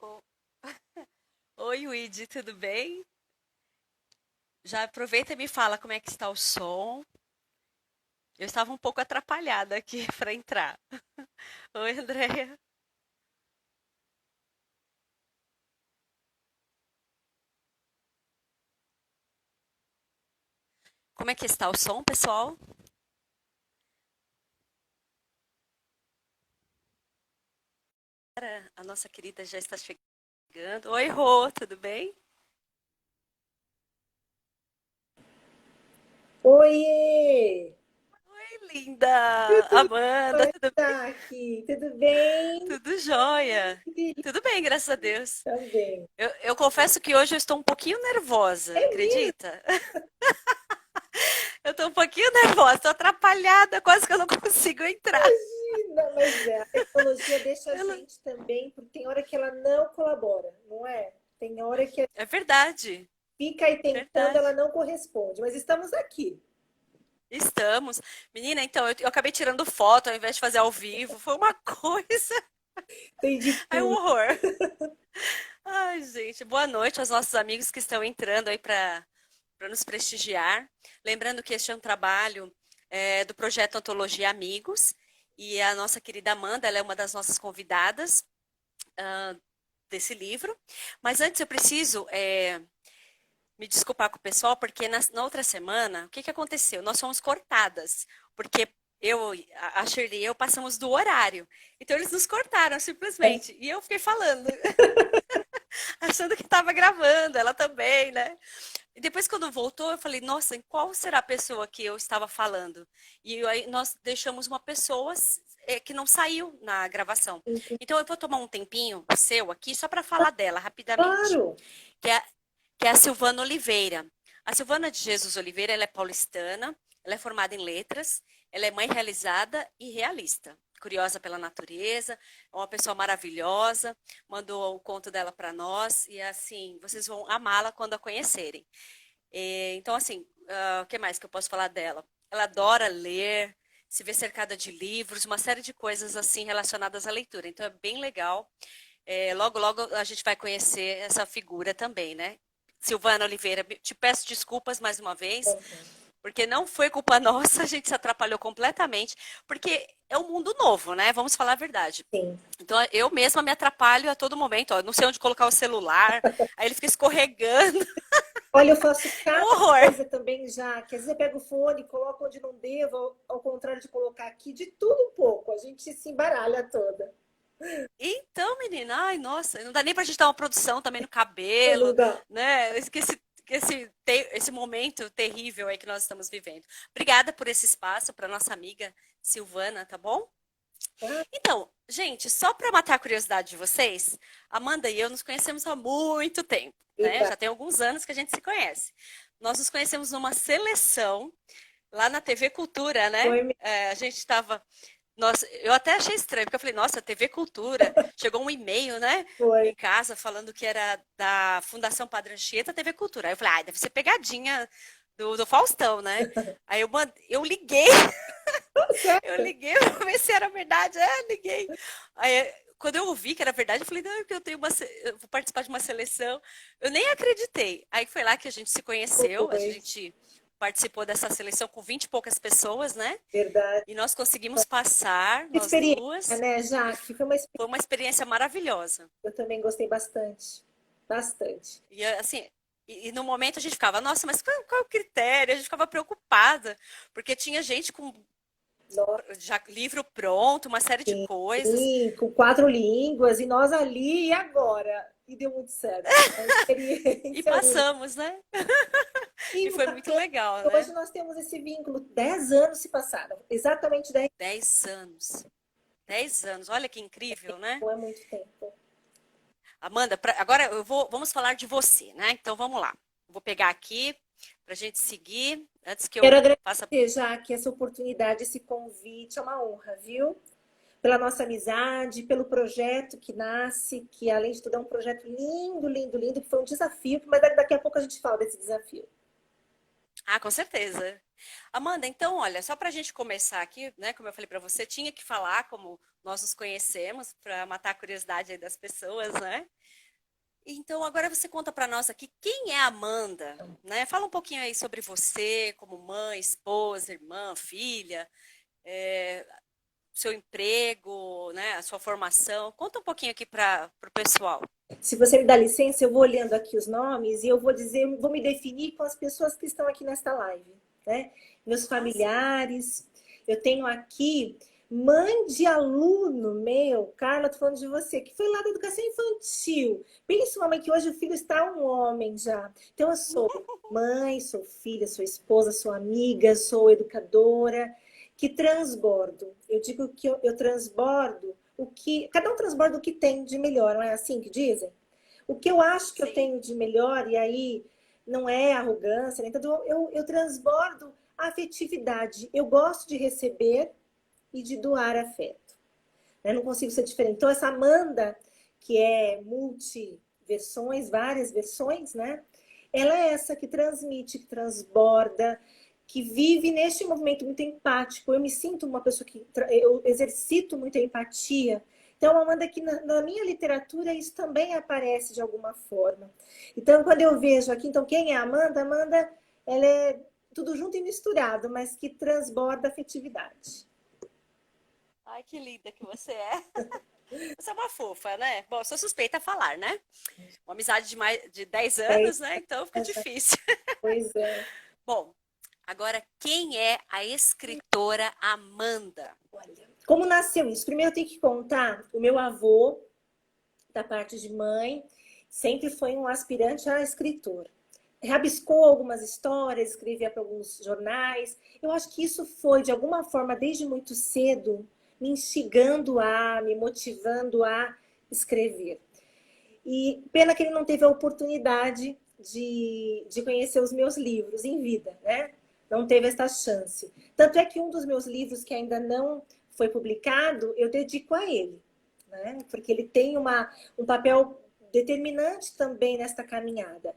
O- Oi, Luigi, tudo bem? Já aproveita e me fala como é que está o som. Eu estava um pouco atrapalhada aqui para entrar. Oi, Andréia. Como é que está o som, pessoal? A nossa querida já está chegando. Oi, Rô, tudo bem? Oiê! Oi, linda! Tudo Amanda, bem, tudo bem? aqui? Tudo bem? Tudo jóia. Que delícia Tudo bem, graças a Deus. também. Eu confesso que hoje eu estou um pouquinho nervosa, É mesmo? acredita? Eu estou um pouquinho nervosa, estou atrapalhada, quase que eu não consigo entrar. Não, mas a tecnologia deixa a Ela- gente também, porque tem hora que ela não colabora, não é? Tem hora que É verdade, fica aí tentando, ela verdade. não corresponde, mas estamos aqui. Estamos. Menina, então, eu acabei tirando foto ao invés de fazer ao vivo. Foi uma coisa. Tem de Ai, um tudo. horror. Ai, gente, boa noite aos nossos amigos que estão entrando aí para nos prestigiar. Lembrando que este é um trabalho do projeto Antologia Amigos. E a nossa querida Amanda, ela é uma das nossas convidadas desse livro. Mas antes eu preciso me desculpar com o pessoal, porque na outra semana, o que aconteceu? Nós fomos cortadas, porque a Shirley e eu passamos do horário. Então eles nos cortaram simplesmente. E eu fiquei falando, achando que estava gravando, ela também, né? E depois, quando voltou, eu falei, nossa, em qual será a pessoa que eu estava falando? E aí nós deixamos uma pessoa que não saiu na gravação. Então eu vou tomar um tempinho seu aqui só para falar dela rapidamente. Claro! Que é que é a Silvana Oliveira. A Silvana de Jesus Oliveira, ela é paulistana, ela é formada em letras, ela é mãe realizada e realista. Curiosa pela natureza, é uma pessoa maravilhosa, mandou o conto dela para nós e assim, vocês vão amá-la quando a conhecerem. Então, assim, o que mais que eu posso falar dela? Ela adora ler, se vê cercada de livros, uma série de coisas assim relacionadas à leitura. Então, é bem legal. Logo, logo a gente vai conhecer essa figura também, né? Silvana Oliveira, te peço desculpas mais uma vez, porque não foi culpa nossa, a gente se atrapalhou completamente, porque é um mundo novo, né? Vamos falar a verdade. Sim. Então, eu mesma me atrapalho a todo momento, ó, não sei onde colocar o celular, aí ele fica escorregando, Olha, eu faço é um cada horror. coisa também já, que às vezes eu pego o fone, coloco onde não devo, ao contrário de colocar aqui, de tudo um pouco. A gente se embaralha toda. Então, menina, ai, nossa, não dá nem pra gente dar uma produção também no Não cabelo, dá. né? Esse momento terrível aí que nós estamos vivendo. Obrigada por esse espaço para nossa amiga Silvana, tá bom? Ah, Então, gente, só para matar a curiosidade de vocês, Amanda e eu nos conhecemos há muito tempo, né? verdade. Já tem alguns anos que a gente se conhece. Nós nos conhecemos numa seleção lá na TV Cultura, né? Foi, A gente estava nossa, eu até achei estranho, porque eu falei, nossa, TV Cultura, chegou um e-mail, né, foi. em casa, falando que era da Fundação Padre Anchieta TV Cultura. Aí eu falei, ah, deve ser pegadinha do Faustão, né? Aí eu liguei, eu Certo. liguei pra ver se era verdade. Liguei. Aí, quando eu ouvi que era verdade, eu falei, não, é que eu vou participar de uma seleção. Eu nem acreditei. Aí foi lá que a gente se conheceu, a Foi, gente participou dessa seleção com 20 e poucas pessoas, né? verdade. E nós conseguimos passar, nós Experiência, duas, né, e Jaque? Foi uma foi experiência uma experiência maravilhosa. que eu também gostei bastante. Bastante. E assim, no momento a gente ficava, nossa, mas qual é o critério? A gente ficava preocupada, porque tinha gente com Nossa, já livro pronto, uma série de coisas, sim, com quatro línguas, e nós ali, e agora? E deu muito certo. Uma e experiência única. passamos, né? E E foi muito bacana, legal, hoje né? nós temos esse vínculo. 10 anos se passaram. Exatamente 10 10 anos. 10 anos, olha que incrível, né? não é muito tempo. Amanda, agora vamos falar de você, né? Então vamos lá. Vou pegar aqui para a gente seguir, antes que Quero eu faça. agradecer, já que essa oportunidade, esse convite é uma honra, viu? Pela nossa amizade, pelo projeto que nasce, que além de tudo é um projeto lindo, lindo, lindo, que foi um desafio, mas daqui a pouco a gente fala desse desafio. Ah, com certeza. Amanda, então, olha, só para a gente começar aqui, né? Como eu falei para você, tinha que falar como nós nos conhecemos, para matar a curiosidade aí das pessoas, né? Então, agora você conta para nós aqui quem é a Amanda, né? Fala um pouquinho aí sobre você, como mãe, esposa, irmã, filha, é, seu emprego, né? A sua formação. Conta um pouquinho aqui para o pessoal. Se você me dá licença, eu vou olhando aqui os nomes e eu vou dizer, vou me definir com as pessoas que estão aqui nesta live, né? Meus Ah, sim. familiares. Eu tenho aqui mãe de aluno meu, Carla, tô falando de você, que foi lá da educação infantil. Pensa uma mãe que hoje o filho está um homem já. Então eu sou mãe, sou filha, sou esposa, sou amiga, sou educadora, que transbordo. Eu digo que eu transbordo o que. Cada um transborda o que tem de melhor, não é assim que dizem? O que eu acho que eu Sim. tenho de melhor, e aí não é arrogância, nem tudo, eu transbordo a afetividade. Eu gosto de receber e de doar afeto. Eu não consigo ser diferente. Então, essa Amanda, que é multiversões, várias versões, né? Ela é essa que transmite, que transborda, que vive neste movimento muito empático. Eu me sinto uma pessoa que eu exercito muita empatia. Então, Amanda, que na minha literatura isso também aparece de alguma forma. Então, quando eu vejo aqui, então, quem é a Amanda? Amanda, ela é tudo junto e misturado, mas que transborda afetividade. Ai, que linda que você é. Você é uma fofa, né? Bom, eu sou suspeita a falar, né? Uma amizade de mais de 10 É, anos, né? Então fica difícil. pois é. Bom, agora quem é a escritora Amanda? Olha, como nasceu isso? Primeiro eu tenho que contar, o meu avô, da parte de mãe, sempre foi um aspirante a escritor. Rabiscou algumas histórias, escrevia para alguns jornais. Eu acho que isso foi, de alguma forma, desde muito cedo, me instigando me motivando a escrever. E pena que ele não teve a oportunidade de conhecer os meus livros em vida, né? Não teve essa chance. Tanto é que um dos meus livros que ainda não foi publicado, eu dedico a ele, né? Porque ele tem um papel determinante também nesta caminhada.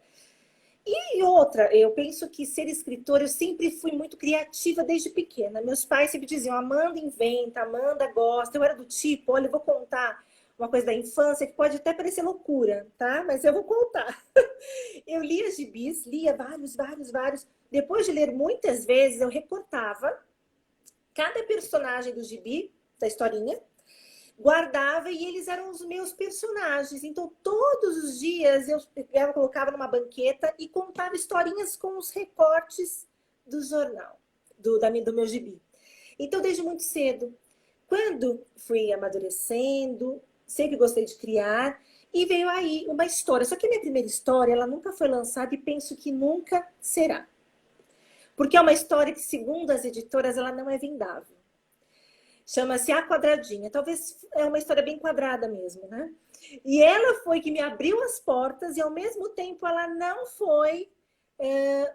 E outra, eu penso que ser escritora, eu sempre fui muito criativa desde pequena. Meus pais sempre diziam, Amanda inventa, Amanda gosta. Eu era do tipo, olha, eu vou contar uma coisa da infância que pode até parecer loucura, tá? Mas eu vou contar. Eu lia gibis, lia vários, vários, vários. Depois de ler muitas vezes, eu recortava cada personagem do gibi, da historinha, guardava e eles eram os meus personagens. Então, todos os dias eu colocava numa banqueta e contava historinhas com os recortes do jornal, do meu gibi. Então, desde muito cedo, quando fui amadurecendo, sempre gostei de criar, e veio aí uma história. Só que a minha primeira história, ela nunca foi lançada e penso que nunca será. Porque é uma história que, segundo as editoras, ela não é vendável. Chama-se A Quadradinha. Talvez é uma história bem quadrada mesmo, né? E ela foi que me abriu as portas e, ao mesmo tempo, ela não foi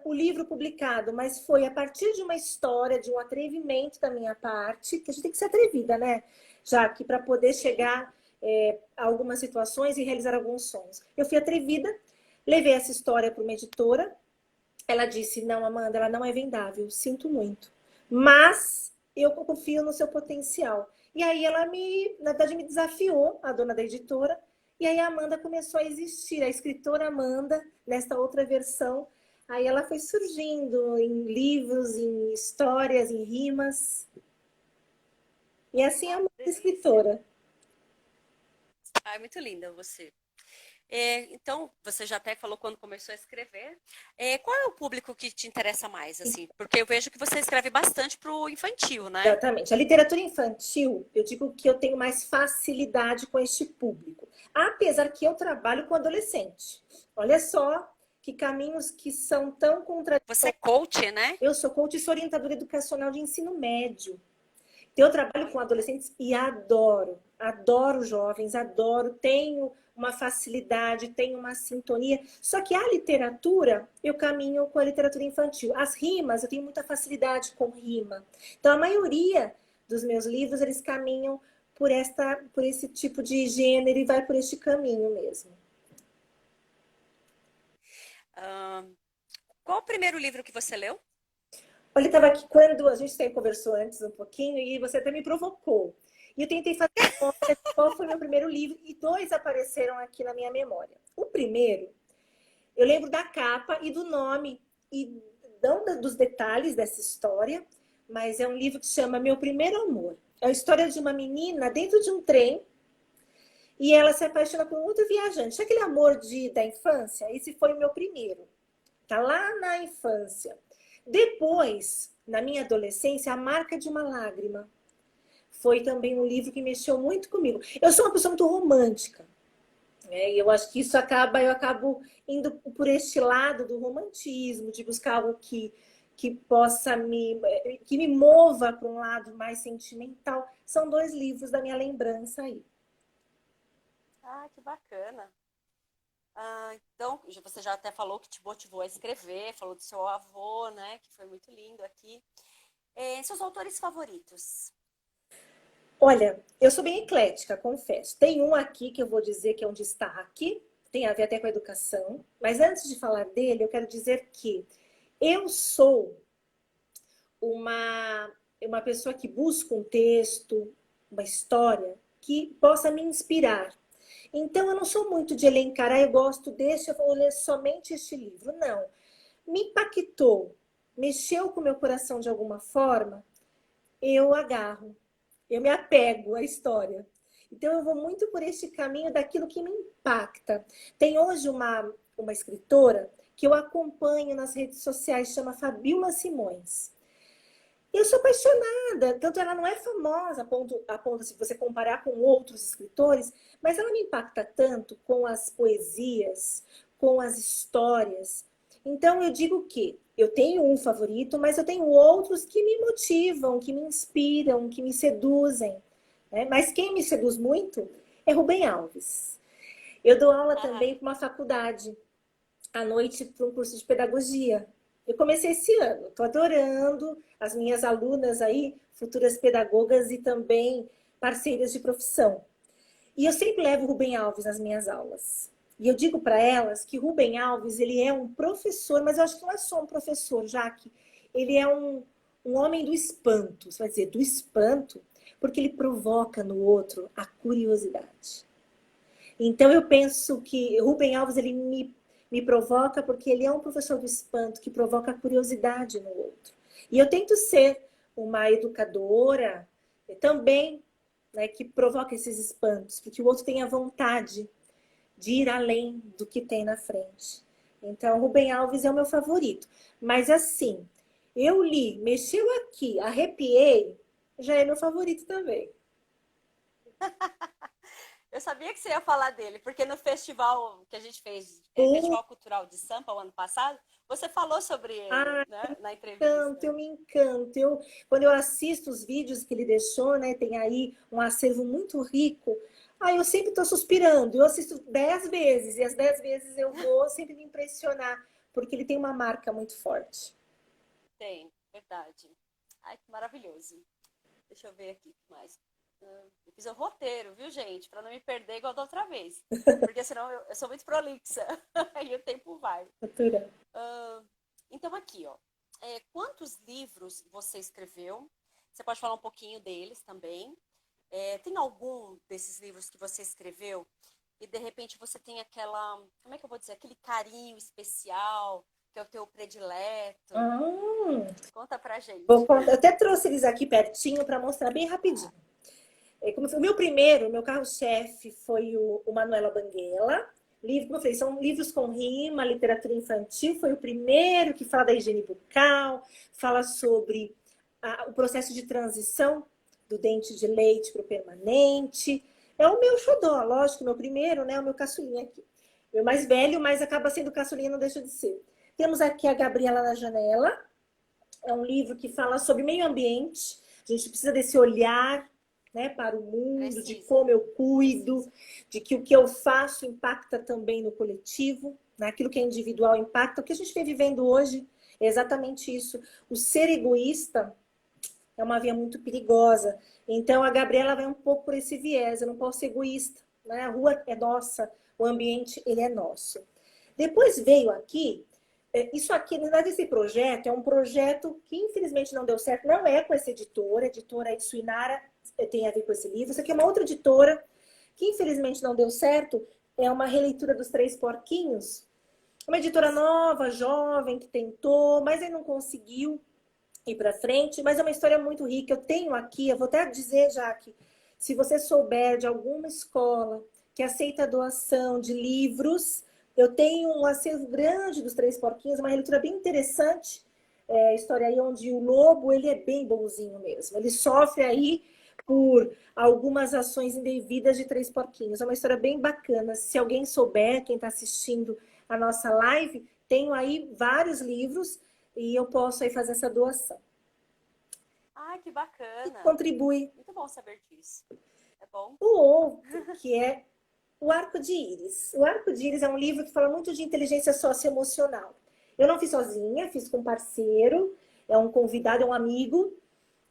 o livro publicado, mas foi a partir de uma história, de um atrevimento da minha parte, que a gente tem que ser atrevida, né? Já que para poder Sim. chegar a algumas situações e realizar alguns sonhos. Eu fui atrevida, levei essa história para uma editora, ela disse, não, Amanda, ela não é vendável, sinto muito. Mas eu confio no seu potencial. E aí ela na verdade, me desafiou, a dona da editora, e aí a Amanda começou a existir, a escritora Amanda, nesta outra versão. Aí ela foi surgindo em livros, em histórias, em rimas. E assim é Ai, uma que delícia. escritora. Ai, muito linda você. Então, você já até falou quando começou a escrever. Qual é o público que te interessa mais, assim? Porque eu vejo que você escreve bastante para o infantil, né? Exatamente. A literatura infantil, eu digo que eu tenho mais facilidade com este público. Apesar que eu trabalho com adolescente. Olha só que caminhos que são tão Você é contraditórios. coach, né? Eu sou coach e sou orientadora educacional de ensino médio. Então, eu trabalho com Olha, adolescentes e adoro. Adoro jovens, adoro. Tenho uma facilidade, tenho uma sintonia. Só que a literatura, eu caminho com a literatura infantil. As rimas, eu tenho muita facilidade com rima. Então, a maioria dos meus livros, eles caminham por esse tipo de gênero e vai por este caminho mesmo. qual o primeiro livro que você leu? Olha, estava aqui quando a gente conversou antes um pouquinho e você até me provocou. E eu tentei fazer memória de qual foi meu primeiro livro e dois apareceram aqui na minha memória. O primeiro, eu lembro da capa e do nome, e não dos detalhes dessa história, mas é um livro que se chama Meu Primeiro Amor. É a história de uma menina dentro de um trem e ela se apaixona por um outro viajante. Sabe aquele amor da infância? Esse foi o meu primeiro. Tá lá na infância. Depois, na minha adolescência, A Marca de uma Lágrima. Foi também um livro que mexeu muito comigo. Eu sou uma pessoa muito romântica, né? E eu acho que eu acabo indo por este lado do romantismo, de buscar algo que possa que me mova para um lado mais sentimental. São dois livros da minha lembrança aí. Ah, que bacana. Então, você já até falou que te motivou a escrever, falou do seu avô, né? Que foi muito lindo aqui. Seus autores favoritos? Olha, eu sou bem eclética, confesso. Tem um aqui que eu vou dizer que é um destaque, tem a ver até com a educação, mas antes de falar dele, eu quero dizer que eu sou uma pessoa que busca um texto, uma história que possa me inspirar. Então, eu não sou muito de elencar, eu gosto deste, eu vou ler somente este livro. Não. Me impactou, mexeu com o meu coração de alguma forma, eu agarro, eu me apego à história. Então, eu vou muito por este caminho daquilo que me impacta. Tem hoje uma escritora que eu acompanho nas redes sociais, chama Fabíola Simões. Eu sou apaixonada, tanto ela não é famosa a ponto se você comparar com outros escritores, mas ela me impacta tanto com as poesias, com as histórias. Então eu digo que eu tenho um favorito, mas eu tenho outros que me motivam, que me inspiram, que me seduzem, né? Mas quem me seduz muito é Rubem Alves. Eu dou aula Ah, também para uma faculdade à noite para um curso de pedagogia. Eu comecei esse ano, estou adorando as minhas alunas aí, futuras pedagogas e também parceiras de profissão. E eu sempre levo o Rubem Alves nas minhas aulas. E eu digo para elas que Rubem Alves, ele é um professor, mas eu acho que não é só um professor, Jaque. Ele é um homem do espanto. Você vai dizer, do espanto? Porque ele provoca no outro a curiosidade. Então eu penso que Rubem Alves ele me provoca porque ele é um professor do espanto que provoca a curiosidade no outro. E eu tento ser uma educadora também, né, que provoca esses espantos, porque o outro tem a vontade de ir além do que tem na frente. Então, Rubem Alves é o meu favorito. Mas assim, eu li, mexeu aqui, arrepiei, já é meu favorito também. eu sabia que você ia falar dele, porque no festival que a gente fez, Oh, Festival Cultural de Sampa, o ano passado, você falou sobre ele, ah, né, na encanto, entrevista. eu me encanto. Quando eu assisto os vídeos que ele deixou, né, tem aí um acervo muito rico. Eu sempre estou suspirando. Eu assisto 10 vezes e as 10 vezes eu vou sempre me impressionar, porque ele tem uma marca muito forte. Tem, verdade. Ai, que maravilhoso. Deixa eu ver aqui o que mais. Eu fiz o roteiro, viu, gente? Para não me perder igual da outra vez. Porque senão eu sou muito prolixa. E o tempo vai. Natura. Então, aqui, ó. Quantos livros você escreveu? Você pode falar um pouquinho deles também. Tem algum desses livros que você escreveu e de repente você tem aquela, como é que eu vou dizer, aquele carinho especial, que é o teu predileto? Ah, Conta pra vou gente. contar. Eu até trouxe eles aqui pertinho para mostrar bem rapidinho. Como foi o meu primeiro, meu carro-chefe foi o Manuela Banguela. Livro, como eu falei, são livros com rima, literatura infantil. Foi o primeiro que fala da higiene bucal, fala sobre o processo de transição do dente de leite para o permanente. É o meu xodó, lógico, meu primeiro, né? O meu caçulinha aqui. Meu mais velho, mas acaba sendo caçulinha, não deixa de ser. Temos aqui a Gabriela na Janela. É um livro que fala sobre meio ambiente. A gente precisa desse olhar, né, para o mundo, de Precisa, como eu cuido, precisa. de que o que eu faço impacta também no coletivo, naquilo que é individual impacta. O que a gente vem vivendo hoje é exatamente isso. O ser egoísta é uma via muito perigosa. Então a Gabriela vai um pouco por esse viés. Eu não posso ser egoísta, né? A rua é nossa, o ambiente ele é nosso. Depois veio aqui isso aqui, na verdade, esse projeto é um projeto que infelizmente não deu certo, não é com essa editora, a editora Suinara tem a ver com esse livro. Isso aqui é uma outra editora que infelizmente não deu certo, é uma releitura dos Três Porquinhos. Uma editora nova, jovem, que tentou, mas aí não conseguiu ir para frente. Mas é uma história muito rica. Eu tenho aqui, eu vou até dizer, Jaque, se você souber de alguma escola que aceita a doação de livros, eu tenho um acervo grande dos Três Porquinhos, uma releitura bem interessante. É, história aí onde o lobo, ele é bem bonzinho mesmo. Ele sofre aí por algumas ações indevidas de Três Porquinhos. É uma história bem bacana. Se alguém souber, quem está assistindo a nossa live, tenho aí vários livros e eu posso aí fazer essa doação. Ai, que E bacana. contribui. Muito bom saber disso. É bom? O outro, que é o Arco de Íris. O Arco de Íris é um livro que fala muito de inteligência socioemocional. Eu não fiz sozinha, fiz com um parceiro, é um convidado, é um amigo,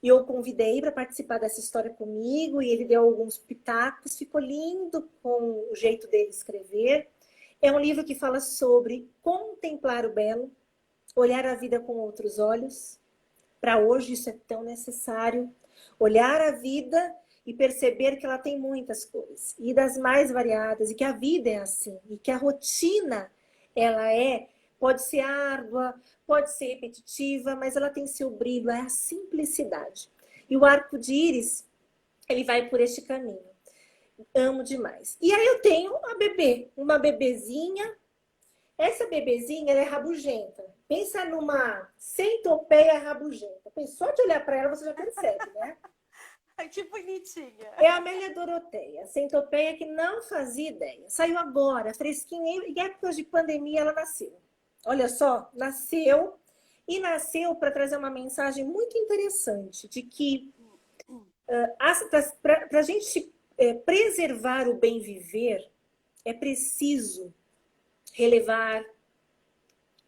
e eu convidei para participar dessa história comigo, e ele deu alguns pitacos, ficou lindo com o jeito dele escrever. É um livro que fala sobre contemplar o belo, olhar a vida com outros olhos. Para hoje isso é tão necessário. Olhar a vida e perceber que ela tem muitas cores, e das mais variadas, e que a vida é assim, e que a rotina, pode ser árdua, pode ser repetitiva, mas ela tem seu brilho, é a simplicidade. E o Arco de Íris, ele vai por este caminho. Amo demais. E aí eu tenho a bebê, uma bebezinha. Essa bebezinha, ela é rabugenta. Pensa numa centopeia rabugenta. Só de olhar para ela você já percebe, né? Ai, que bonitinha. É a Amélia Doroteia, centopeia que não fazia ideia. Saiu agora, fresquinha, em épocas de pandemia ela nasceu. Olha só, nasceu e nasceu para trazer uma mensagem muito interessante de que para a gente preservar o bem viver, é preciso relevar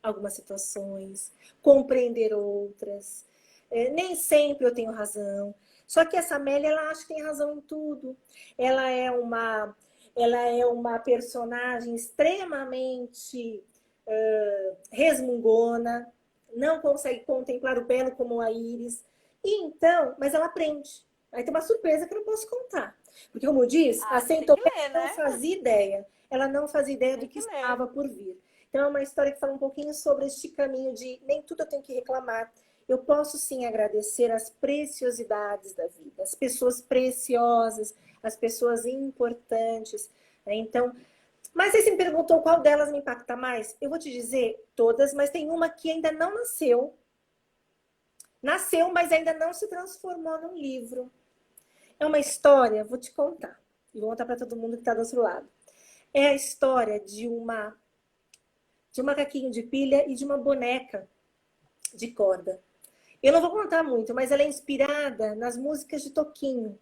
algumas situações, compreender outras. Nem sempre eu tenho razão. Só que essa Amélia, ela acha que tem razão em tudo. Ela é uma personagem extremamente resmungona, não consegue contemplar o belo como a Íris. E então, mas ela aprende. Aí tem uma surpresa que eu não posso contar. Porque, como diz, a Ah, você tem que centopeia ler, não né? fazia ideia. Ela não fazia ideia do Tem que que ler. estava por vir. Então, é uma história que fala um pouquinho sobre este caminho de nem tudo eu tenho que reclamar. Eu posso sim agradecer as preciosidades da vida, as pessoas preciosas, as pessoas importantes. Né? Então, mas você me perguntou qual delas me impacta mais? Eu vou te dizer todas, mas tem uma que ainda não nasceu. Nasceu, mas ainda não se transformou num livro. É uma história, vou te contar. E vou contar para todo mundo que está do outro lado. É a história de um macaquinho de pilha e de uma boneca de corda. Eu não vou contar muito, mas ela é inspirada nas músicas de Toquinho.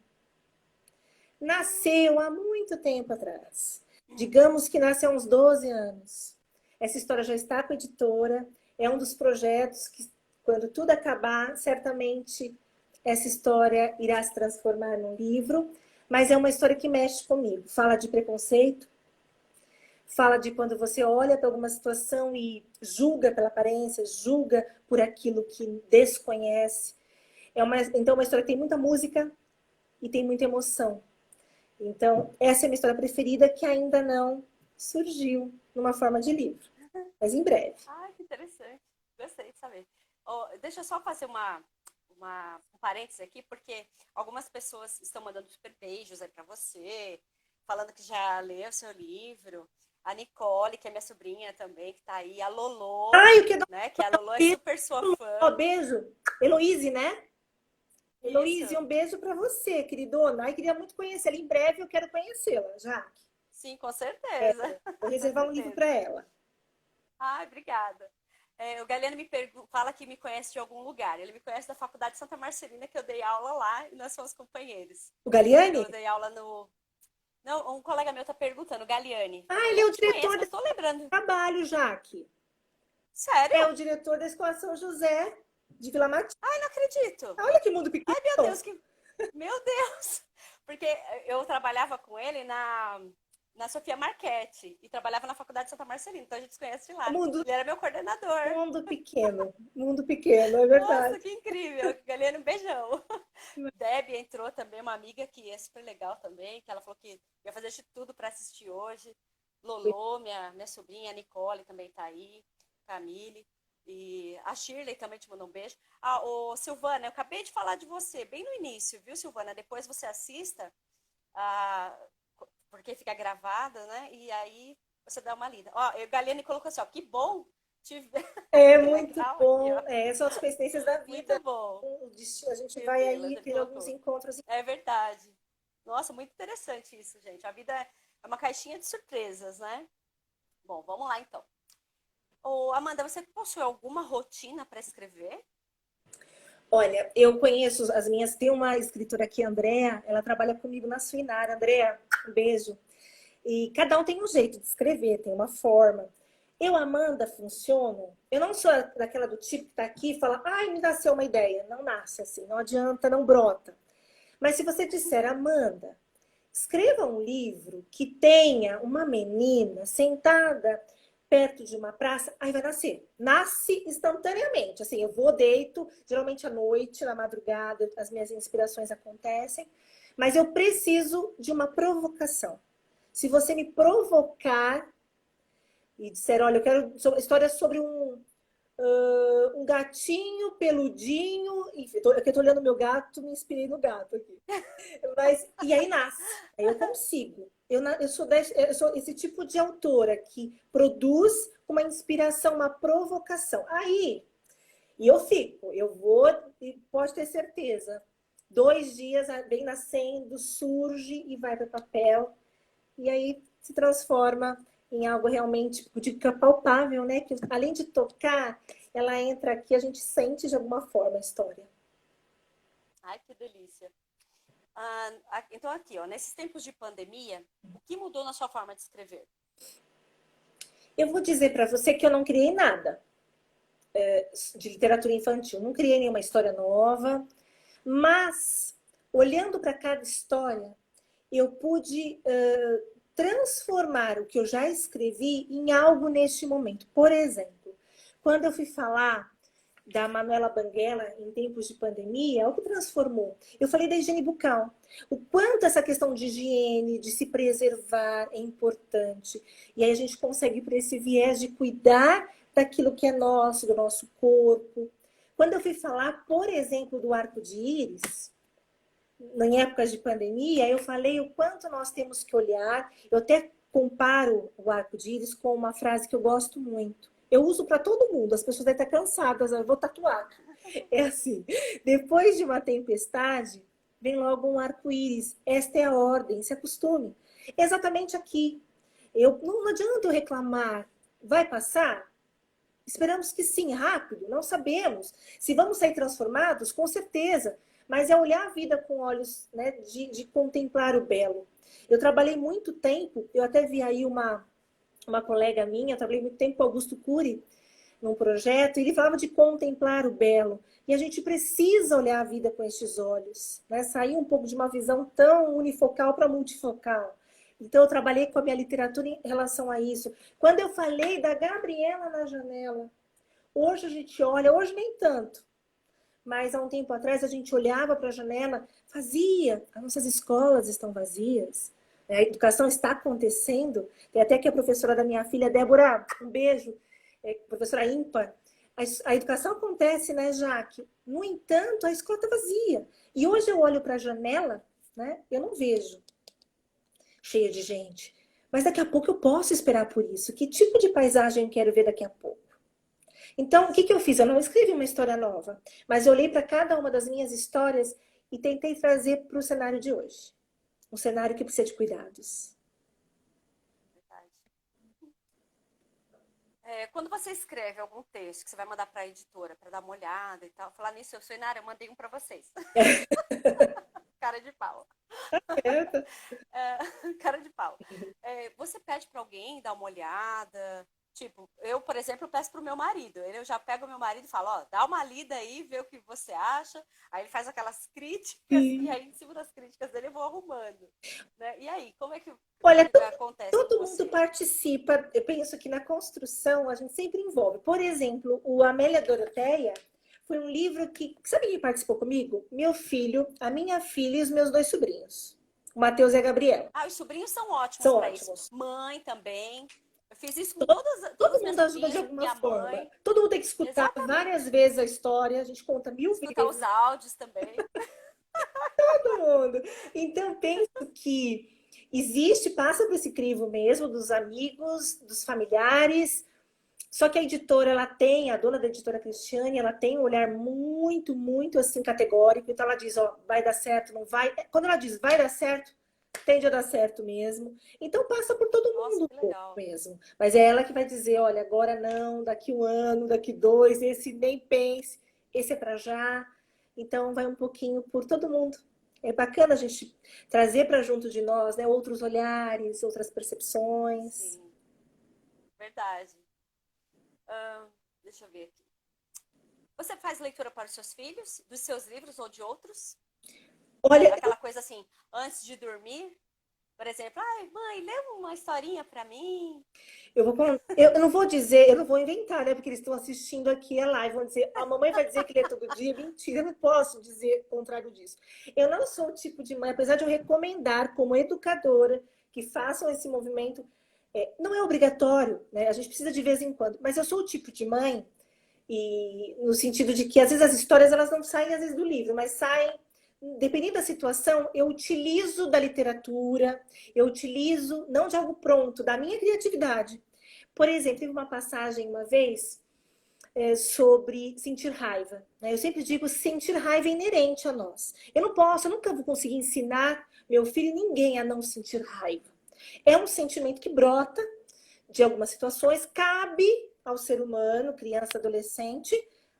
Nasceu há muito tempo atrás. Digamos que nasceu há uns 12 anos. Essa história já está com a editora. É um dos projetos que, quando tudo acabar, certamente essa história irá se transformar num livro. Mas é uma história que mexe comigo. Fala de preconceito, fala de quando você olha para alguma situação e julga pela aparência, julga por aquilo que desconhece. Então, uma história que tem muita música e tem muita emoção. Então, essa é a minha história preferida que ainda não surgiu numa forma de livro, mas em breve. Ai, que interessante. Gostei de saber. Oh, deixa eu só fazer um parênteses aqui, porque algumas pessoas estão mandando super beijos aí pra você, falando que já leu seu livro. A Nicole, que é minha sobrinha também, que tá aí. A Lolo, Ai, o que dá né? Que a Lolo é super sua um fã. beijo. Heloíse, né? Heloíse, Isso. um beijo para você, queridona. Ai, queria muito conhecê-la. Em breve eu quero conhecê-la, Jaque. Sim, com certeza. Vou Com reservar um livro certeza. para ela. Ai, obrigada. O Galiano fala que me conhece de algum lugar. Ele me conhece da Faculdade Santa Marcelina, que eu dei aula lá e nós somos companheiros. O Galiani? Eu dei aula no. Não, um colega meu tá perguntando, Galiani. Ah, ele é Eu o te conheço, diretor mas desse tô lembrando. trabalho, Jaque. É Sério? o diretor da Escola São José de Vila Matilde. Ai, não acredito. Olha que mundo Ai, meu Deus, pequeno. que. Meu Deus! Porque eu trabalhava com ele na Sofia Marchetti e trabalhava na Faculdade Santa Marcelina, então a gente se conhece de lá. Mundo, Ele era meu coordenador. mundo pequeno, é Nossa, verdade. que incrível. Galiano, um beijão. Deb entrou também, uma amiga que é super legal também, que ela falou que ia fazer de tudo para assistir hoje. Lolo, minha sobrinha, a Nicole também tá aí, Camille. E a Shirley também te mandou um beijo. Ah, ô, Silvana, eu acabei de falar de você, bem no início, viu, Silvana? Depois você assista, ah, porque fica gravada, né? E aí você dá uma lida. Ó, a Galene colocou assim, ó, que bom te ver. É Que muito legal aqui, bom. ó. É, são as coincidências da Muito vida. bom O destino, a gente vai revê-la. aí Ele tendo alguns colocou. encontros. É verdade. Nossa, muito interessante isso, gente. A vida é uma caixinha de surpresas, né? Bom, vamos lá então. Ô, Amanda, você possui alguma rotina para escrever? Olha, eu conheço as minhas. Tem uma escritora aqui, Andréa, ela trabalha comigo na Suinar. Andréa, um beijo. E cada um tem um jeito de escrever, tem uma forma. Eu, Amanda, funciono. Eu não sou daquela do tipo que tá aqui e fala, ai, me nasceu uma ideia. Não nasce assim, não adianta, não brota. Mas se você disser, Amanda, escreva um livro que tenha uma menina sentada perto de uma praça, aí vai nascer. Nasce instantaneamente. Assim, eu vou, deito, geralmente à noite, na madrugada, as minhas inspirações acontecem, mas eu preciso de uma provocação. Se você me provocar e disser, olha, eu quero história sobre um gatinho peludinho, enfim, eu tô olhando meu gato, me inspirei no gato aqui. Mas, e aí nasce, aí eu consigo. Eu sou esse tipo de autora que produz uma inspiração, uma provocação. Aí, e eu fico, eu vou, e pode ter certeza, 2 dias vem nascendo, surge e vai para o papel, e aí se transforma em algo realmente, dica palpável, né? Que além de tocar, ela entra aqui, a gente sente de alguma forma a história. Ai, que delícia. Então, aqui, ó, nesses tempos de pandemia, o que mudou na sua forma de escrever? Eu vou dizer para você que eu não criei nada de literatura infantil, não criei nenhuma história nova, mas olhando para cada história, eu pude transformar o que eu já escrevi em algo neste momento. Por exemplo, quando eu fui falar da Manuela Banguela em tempos de pandemia, o que transformou? Eu falei da higiene bucal. O quanto essa questão de higiene, de se preservar é importante. E aí a gente consegue ir por esse viés de cuidar daquilo que é nosso, do nosso corpo. Quando eu fui falar, por exemplo, do arco de íris, em épocas de pandemia, eu falei o quanto nós temos que olhar. Eu até comparo o arco-íris com uma frase que eu gosto muito. Eu uso para todo mundo, as pessoas devem estar cansadas, eu vou tatuar. É assim: depois de uma tempestade, vem logo um arco-íris. Esta é a ordem, se acostume. Exatamente aqui. Não adianta eu reclamar. Vai passar? Esperamos que sim, rápido, não sabemos. Se vamos sair transformados, com certeza. Mas é olhar a vida com olhos, né, de contemplar o belo. Eu trabalhei muito tempo, eu até vi aí uma colega minha, eu trabalhei muito tempo com Augusto Cury, num projeto, e ele falava de contemplar o belo. E a gente precisa olhar a vida com estes olhos, né? Sair um pouco de uma visão tão unifocal para multifocal. Então, eu trabalhei com a minha literatura em relação a isso. Quando eu falei da Gabriela na janela, hoje a gente olha, hoje nem tanto, mas há um tempo atrás a gente olhava para a janela, fazia, as nossas escolas estão vazias, né? A educação está acontecendo. Tem até que a professora da minha filha, Débora, um beijo, professora ímpar. A educação acontece, né, Jaque? No entanto, a escola está vazia. E hoje eu olho para a janela, né? Eu não vejo cheia de gente. Mas daqui a pouco eu posso esperar por isso. Que tipo de paisagem eu quero ver daqui a pouco? Então, o que eu fiz? Eu não escrevi uma história nova, mas eu olhei para cada uma das minhas histórias e tentei trazer para o cenário de hoje. Um cenário que precisa de cuidados. Verdade. Quando você escreve algum texto que você vai mandar para a editora para dar uma olhada e tal, falar nisso, eu sou Inara, eu mandei um para vocês. Cara de pau. Cara de pau. Você pede para alguém dar uma olhada? Tipo, eu, por exemplo, peço pro meu marido. Eu já pego o meu marido e falo, ó, dá uma lida aí, vê o que você acha. Aí ele faz aquelas críticas e Sim. aí em cima das críticas dele eu vou arrumando. Né? E aí, como é que Olha, acontece com todo mundo você? participa. Eu penso que na construção a gente sempre envolve. Por exemplo, o Amélia Doroteia foi um livro que. Sabe quem participou comigo? Meu filho, a minha filha e os meus 2 sobrinhos. O Matheus e a Gabriela. Ah, os sobrinhos são ótimos São para isso. ótimos. Mãe também. Eu fiz isso com todas as Todo minhas mundo ajuda de sobrinhas, alguma minha forma. mãe. Todo mundo tem que escutar várias Exatamente. vezes a história. A gente conta mil Escutar vezes. os áudios também. Todo mundo. Então, penso que existe, passa por esse crivo mesmo, dos amigos, dos familiares. Só que a editora, ela tem, a dona da editora Cristiane, ela tem um olhar muito, muito assim categórico. Então ela diz, ó, vai dar certo, não vai. Quando ela diz vai dar certo, tende a dar certo mesmo. Então passa por todo Nossa, mundo que um pouco legal. mesmo. Mas é ela que vai dizer, olha, agora não, daqui um ano, daqui dois, esse nem pense, esse é para já. Então vai um pouquinho por todo mundo. É bacana a gente trazer para junto de nós, né, outros olhares, outras percepções. Sim, verdade. Ah, deixa eu ver aqui. Você faz leitura para os seus filhos, dos seus livros ou de outros? Olha, Aquela coisa assim, antes de dormir, por exemplo, ai, mãe, lê uma historinha para mim. eu não vou dizer, eu não vou inventar, né? Porque eles estão assistindo aqui a live, vão dizer, a mamãe vai dizer que lê todo dia. Mentira, eu não posso dizer o contrário disso. Eu não sou o tipo de mãe, apesar de eu recomendar como educadora que façam esse movimento, não é obrigatório, né? A gente precisa de vez em quando, mas eu sou o tipo de mãe, e no sentido de que às vezes as histórias elas não saem às vezes do livro, mas saem, dependendo da situação, eu utilizo da literatura, eu utilizo não de algo pronto, da minha criatividade. Por exemplo, teve uma passagem uma vez sobre sentir raiva. Né? Eu sempre digo, sentir raiva é inerente a nós. Eu nunca vou conseguir ensinar meu filho, ninguém a não sentir raiva. É um sentimento que brota de algumas situações, cabe ao ser humano, criança, adolescente,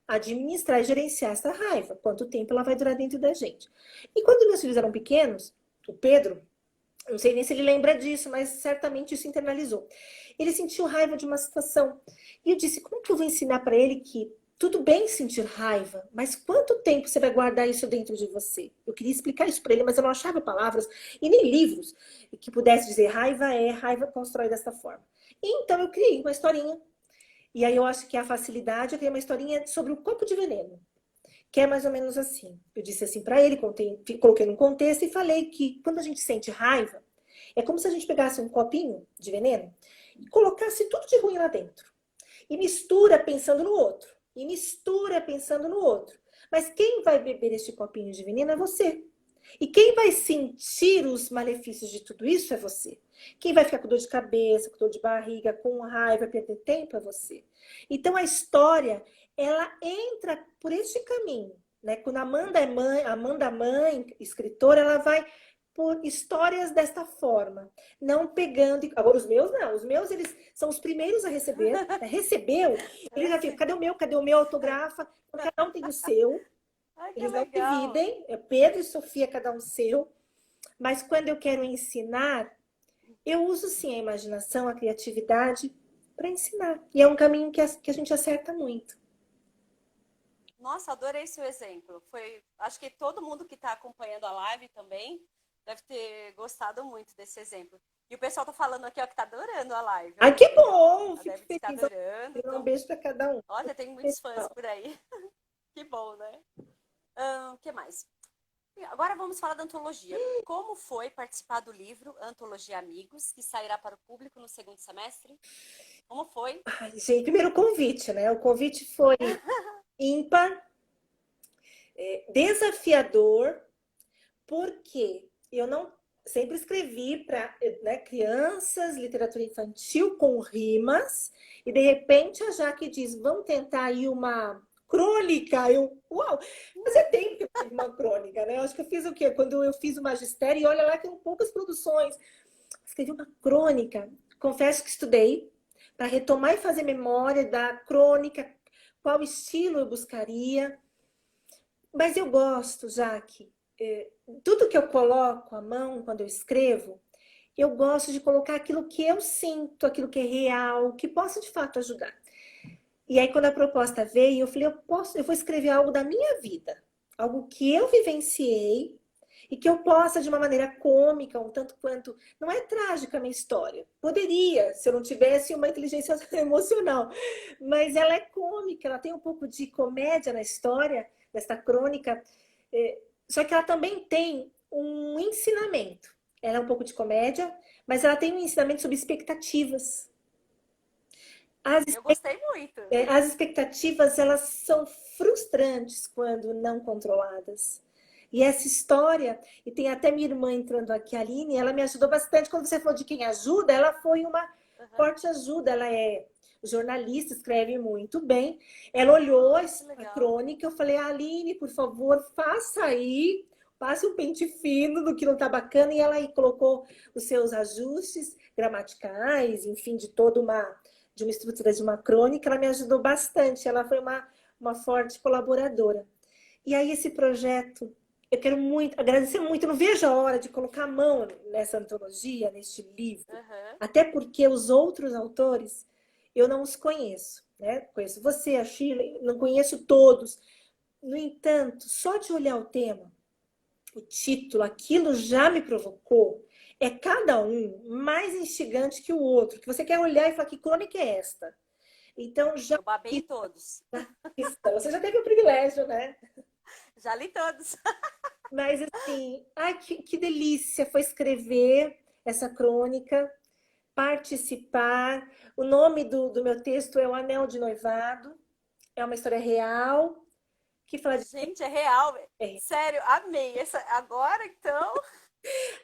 administrar e gerenciar essa raiva. Quanto tempo ela vai durar dentro da gente. E quando meus filhos eram pequenos, o Pedro, não sei nem se ele lembra disso, mas certamente isso internalizou. Ele sentiu raiva de uma situação. E eu disse, como que eu vou ensinar para ele que tudo bem sentir raiva, mas quanto tempo você vai guardar isso dentro de você? Eu queria explicar isso para ele, mas eu não achava palavras e nem livros que pudesse dizer raiva constrói dessa forma. Então eu criei uma historinha. E aí eu acho que a facilidade, eu criei uma historinha sobre o copo de veneno, que é mais ou menos assim. Eu disse assim para ele, coloquei num contexto e falei que quando a gente sente raiva, é como se a gente pegasse um copinho de veneno e colocasse tudo de ruim lá dentro. E mistura pensando no outro. E mistura pensando no outro. Mas quem vai beber este copinho de veneno é você. E quem vai sentir os malefícios de tudo isso é você. Quem vai ficar com dor de cabeça, com dor de barriga, com raiva, perder tempo é você. Então a história, ela entra por este caminho. Né? Quando Amanda mãe, escritora, ela vai por histórias desta forma, não pegando. Agora, os meus não, os meus eles são os primeiros a receber. Né? Recebeu, ele já fica, cadê o meu autografa? Então, cada um tem o seu, Ai, que eles não legal. dividem, é Pedro e Sofia, cada um seu, mas quando eu quero ensinar, eu uso sim a imaginação, a criatividade para ensinar. E é um caminho que a gente acerta muito. Nossa, adorei seu exemplo. Foi, acho que todo mundo que está acompanhando a live também deve ter gostado muito desse exemplo. E o pessoal tá falando aqui, ó, que tá adorando a live. Ai, Olha que que legal. bom! A Fico Débora está feliz. adorando. Um Então, beijo para cada um. olha, tem muitos fãs por aí. Que bom, né? O que mais? Agora vamos falar da antologia. Como foi participar do livro Antologia Amigos, que sairá para o público no segundo semestre? Como foi? Ai, gente, primeiro o convite, né? O convite foi ímpar, desafiador, porque eu não sempre escrevi para, né, crianças, literatura infantil com rimas, e de repente a Jaque diz: vamos tentar aí uma crônica. Uau! Fazia tempo que eu fiz uma crônica, né? Eu acho que eu fiz o quê? Quando eu fiz o magistério, e olha lá que tem poucas produções. Escrevi uma crônica. Confesso que estudei para retomar e fazer memória da crônica, qual estilo eu buscaria. Mas eu gosto, Jaque, tudo que eu coloco à mão quando eu escrevo, eu gosto de colocar aquilo que eu sinto, aquilo que é real, que possa de fato ajudar. E aí, quando a proposta veio, eu falei, eu vou escrever algo da minha vida, algo que eu vivenciei e que eu possa, de uma maneira cômica, um tanto quanto. Não é trágica a minha história. Poderia, se eu não tivesse uma inteligência emocional. Mas ela é cômica, ela tem um pouco de comédia na história, dessa crônica. Só que ela também tem um ensinamento. Ela é um pouco de comédia, mas ela tem um ensinamento sobre expectativas. As, Eu gostei muito. as expectativas, elas são frustrantes quando não controladas. E essa história, e tem até minha irmã entrando aqui, a Aline, ela me ajudou bastante. Quando você falou de quem ajuda, ela foi uma Uhum. forte ajuda. Ela é jornalista, escreve muito bem. Ela olhou Que a legal. crônica, eu falei, Aline, por favor, faça aí, passe um pente fino do que não está bacana. E ela aí colocou os seus ajustes gramaticais, enfim, de uma estrutura de uma crônica. Ela me ajudou bastante. Ela foi uma forte colaboradora. E aí esse projeto, eu quero muito, agradecer muito, eu não vejo a hora de colocar a mão nessa antologia, neste livro, Uhum. até porque os outros autores, eu não os conheço, né? Conheço você, a Shirley, não conheço todos. No entanto, só de olhar o tema, o título, aquilo já me provocou. É cada um mais instigante que o outro, que você quer olhar e falar que crônica é esta? Então, já Eu babei em todos. você já teve o privilégio, né? Já li todos. Mas assim, ai, que delícia foi escrever essa crônica, participar. O nome do meu texto é O Anel de Noivado, é uma história real que fala de Gente, é real. é, Sério, amei. Agora, então.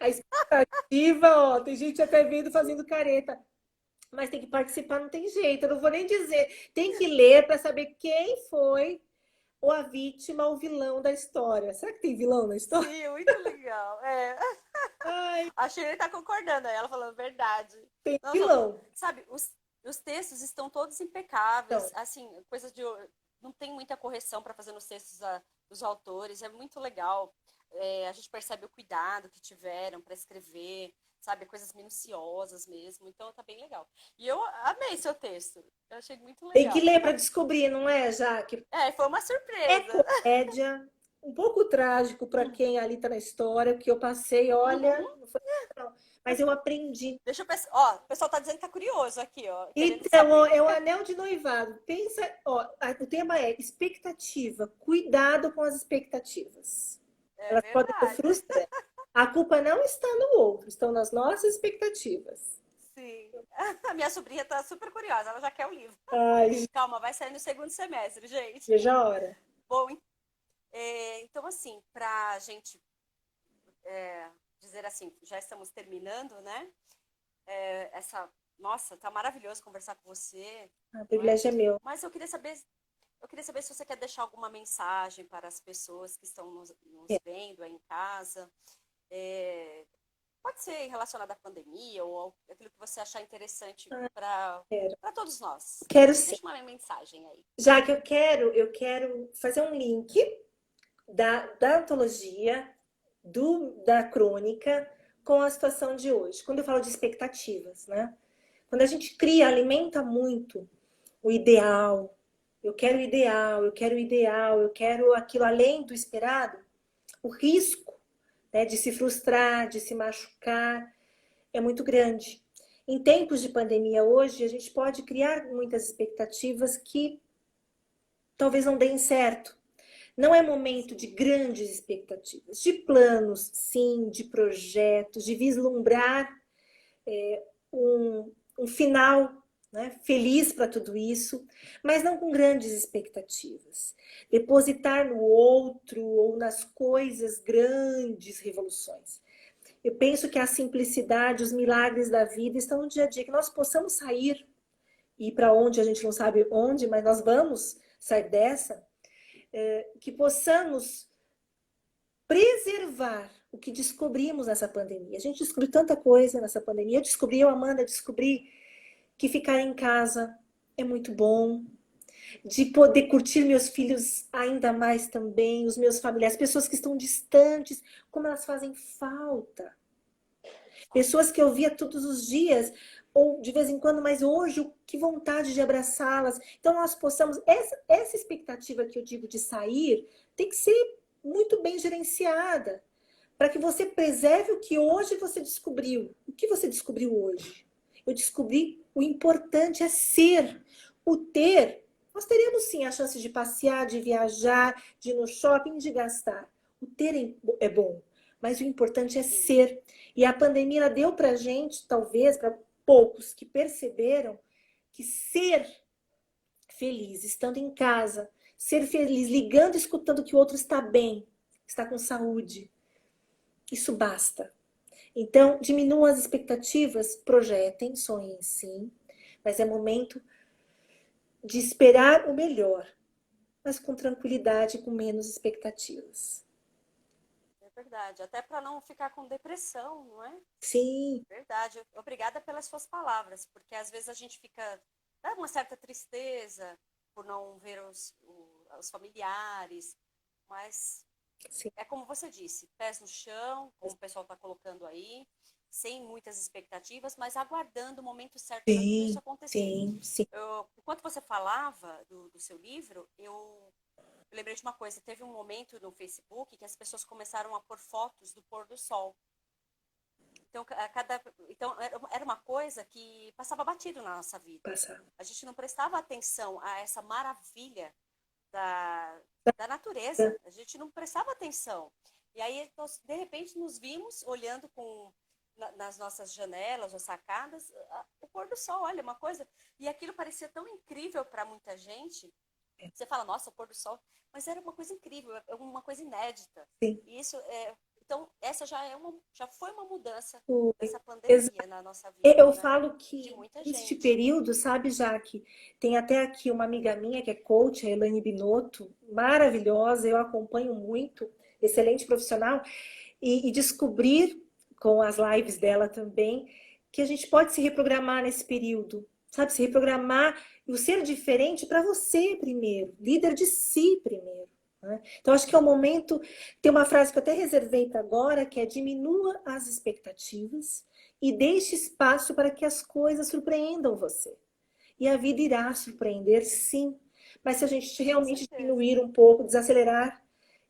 a expectativa, ó, tem gente até vendo fazendo careta, mas tem que participar, não tem jeito. Eu não vou nem dizer, tem que ler para saber quem foi ou a vítima ou o vilão da história. Será que tem vilão na história? Sim, muito legal. É. Ai, A Shirley tá concordando, ela falando verdade. tem Nossa, vilão. sabe, os textos estão todos impecáveis, Então, assim, coisa de. Não tem muita correção para fazer nos textos dos autores, é muito legal. É, a gente percebe o cuidado que tiveram para escrever, sabe, coisas minuciosas mesmo, então tá bem legal. E eu amei seu texto, eu achei muito tem que legal. ler para descobrir, não é, Jaque? É, foi uma É surpresa. comédia, um pouco trágico para quem ali está na história, que eu passei, olha, Uhum. não foi não, mas eu aprendi. Deixa eu pensar. Ó, o pessoal tá dizendo que tá curioso aqui, ó, querendo Então, ó, saber. é o anel de noivado. Pensa, ó, o tema é expectativa, cuidado com as expectativas. É Elas podem ser verdade. frustrantes. A culpa não está no outro, estão nas nossas expectativas. Sim. A minha sobrinha tá super curiosa, ela já quer o livro. Ai, Calma, vai sair no segundo semestre, gente. veja a hora. Bom, então assim, pra gente dizer assim, já estamos terminando, né? Nossa, tá maravilhoso conversar com você, O não é? privilégio é meu. Mas eu queria saber se você quer deixar alguma mensagem para as pessoas que estão nos vendo aí em casa. É, pode ser relacionada à pandemia ou aquilo que você achar interessante para Quero, para todos nós. quero sim. Deixa uma mensagem aí. Já que eu quero fazer um link da antologia, da crônica, com a situação de hoje. Quando eu falo de expectativas, né? Quando a gente cria, alimenta muito o ideal, eu quero o ideal, eu quero o ideal, eu quero aquilo além do esperado, o risco, né, de se frustrar, de se machucar, é muito grande. Em tempos de pandemia hoje, a gente pode criar muitas expectativas que talvez não deem certo. Não é momento de grandes expectativas, de planos, sim, de projetos, de vislumbrar um final, né, feliz para tudo isso, mas não com grandes expectativas. Depositar no outro ou nas coisas grandes revoluções. Eu penso que a simplicidade, os milagres da vida estão no dia a dia, que nós possamos sair e ir para onde a gente não sabe onde, mas nós vamos sair dessa, que possamos preservar o que descobrimos nessa pandemia. A gente descobriu tanta coisa nessa pandemia. Eu, Amanda, descobri que ficar em casa é muito bom, de poder curtir meus filhos ainda mais também, os meus familiares, pessoas que estão distantes, como elas fazem falta. Pessoas que eu via todos os dias, ou de vez em quando, mas hoje, que vontade de abraçá-las. Então, nós possamos, essa expectativa que eu digo de sair, tem que ser muito bem gerenciada, para que você preserve o que hoje você descobriu. O que você descobriu hoje? Eu descobri o importante é ser. O ter, nós teremos sim a chance de passear, de viajar, de ir no shopping, de gastar. O ter é bom, mas o importante é Sim, ser. E a pandemia ela deu para a gente, talvez para poucos que perceberam, que ser feliz, estando em casa, ser feliz, ligando e escutando que o outro está bem, está com saúde, isso basta. Então, diminuam as expectativas, projetem, sonhem sim, mas é momento de esperar o melhor, mas com tranquilidade, com menos expectativas. é verdade. Até para não ficar com depressão, não é? Sim, Verdade. Obrigada pelas suas palavras, porque às vezes a gente fica dá uma certa tristeza por não ver os familiares, mas sim, é como você disse, pés no chão, como o pessoal está colocando aí, sem muitas expectativas, mas aguardando o momento certo para tudo isso sim, acontecer. sim, sim. Enquanto você falava do seu livro, eu lembrei de uma coisa. Teve um momento no Facebook que as pessoas começaram a pôr fotos do pôr do sol. Então, então era uma coisa que passava batido na nossa vida. Passar. A gente não prestava atenção a essa maravilha da, da natureza. A gente não prestava atenção. E aí, nós, de repente, nos vimos olhando nas nossas janelas ou sacadas o pôr do sol. Olha, uma coisa. E aquilo parecia tão incrível para muita gente. Você fala, nossa, o pôr do sol. Mas era uma coisa incrível, uma coisa inédita. Sim. E isso então, essa já foi uma mudança Foi. dessa pandemia na nossa vida, Eu né? falo De que muita neste gente. período, sabe, Jaque, tem até aqui uma amiga minha que é coach, a Elaine Binotto, maravilhosa, eu acompanho muito, excelente profissional, e descobrir com as lives dela também que a gente pode se reprogramar nesse período, sabe, se reprogramar e o ser diferente para você primeiro, líder de si primeiro. Né? Então, acho que é o momento. Tem uma frase que eu até reservei para agora, que é diminua as expectativas e deixe espaço para que as coisas surpreendam você. E a vida irá surpreender, sim. Mas se a gente Com realmente certeza. diminuir um pouco, desacelerar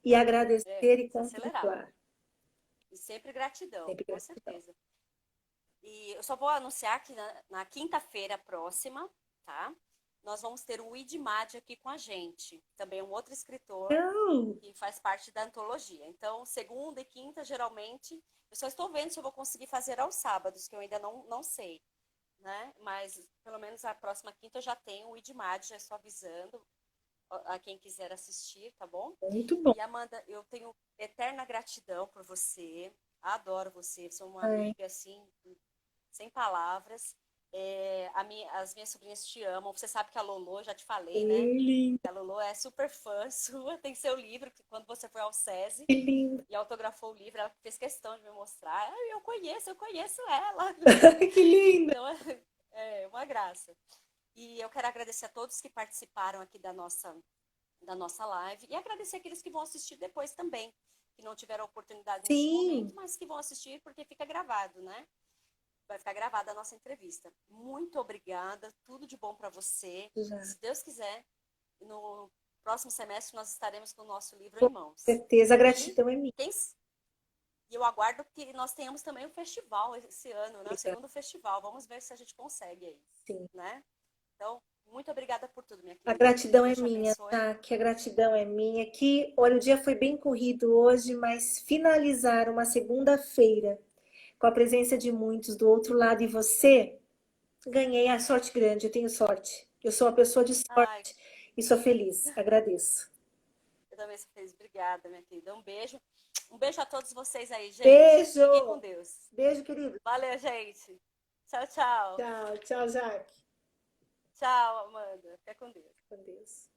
e agradecer e Desacelerar. contemplar. E sempre gratidão, Sempre com gratidão. certeza. E eu só vou anunciar que na quinta-feira próxima, tá? Nós vamos ter o Idmad aqui com a gente. Também um outro escritor Não, que faz parte da antologia. Então, segunda e quinta, geralmente, eu só estou vendo se eu vou conseguir fazer aos sábados, que eu ainda não sei, né? Mas pelo menos a próxima quinta eu já tenho o Idmad, já estou avisando a quem quiser assistir, tá bom? muito bom. E Amanda, eu tenho eterna gratidão por você. Adoro você, sou uma Ai, amiga assim, sem palavras. As minhas sobrinhas te amam. Você sabe que a Lolo, já te falei, né? que lindo, Que a Lolo é super fã sua. Tem seu livro, que quando você foi ao SESI que lindo. e autografou o livro, ela fez questão de me mostrar. Ah, eu conheço ela. Que linda. Então, é uma graça. E eu quero agradecer a todos que participaram aqui da nossa live e agradecer aqueles que vão assistir depois também, que não tiveram oportunidade neste momento, Sim, mas que vão assistir porque fica gravado, né? Vai ficar gravada a nossa entrevista. Muito obrigada, tudo de bom para você. já. Se Deus quiser, no próximo semestre nós estaremos com o nosso livro Com em mãos. certeza, a E gratidão é minha. quem e eu aguardo que nós tenhamos também o festival esse ano, né? O Obrigada. segundo festival. Vamos ver se a gente consegue aí, Sim. né? Então, muito obrigada por tudo, minha A querida. gratidão é Deus te minha, abençoe. tá? Que a gratidão é minha. Que, olha, o dia foi bem corrido hoje, mas finalizar uma segunda-feira com a presença de muitos do outro lado e você, ganhei a sorte grande, eu tenho sorte. Eu sou uma pessoa de Ai, sorte e sou feliz. Agradeço. eu também sou feliz. Obrigada, minha querida. Um beijo. Um beijo a todos vocês aí, gente. Fiquem com Beijo! Deus. Beijo, querido. Valeu, gente. Tchau, tchau. Tchau, tchau, Jaque. Tchau, Amanda. Fica com Deus. Com Deus.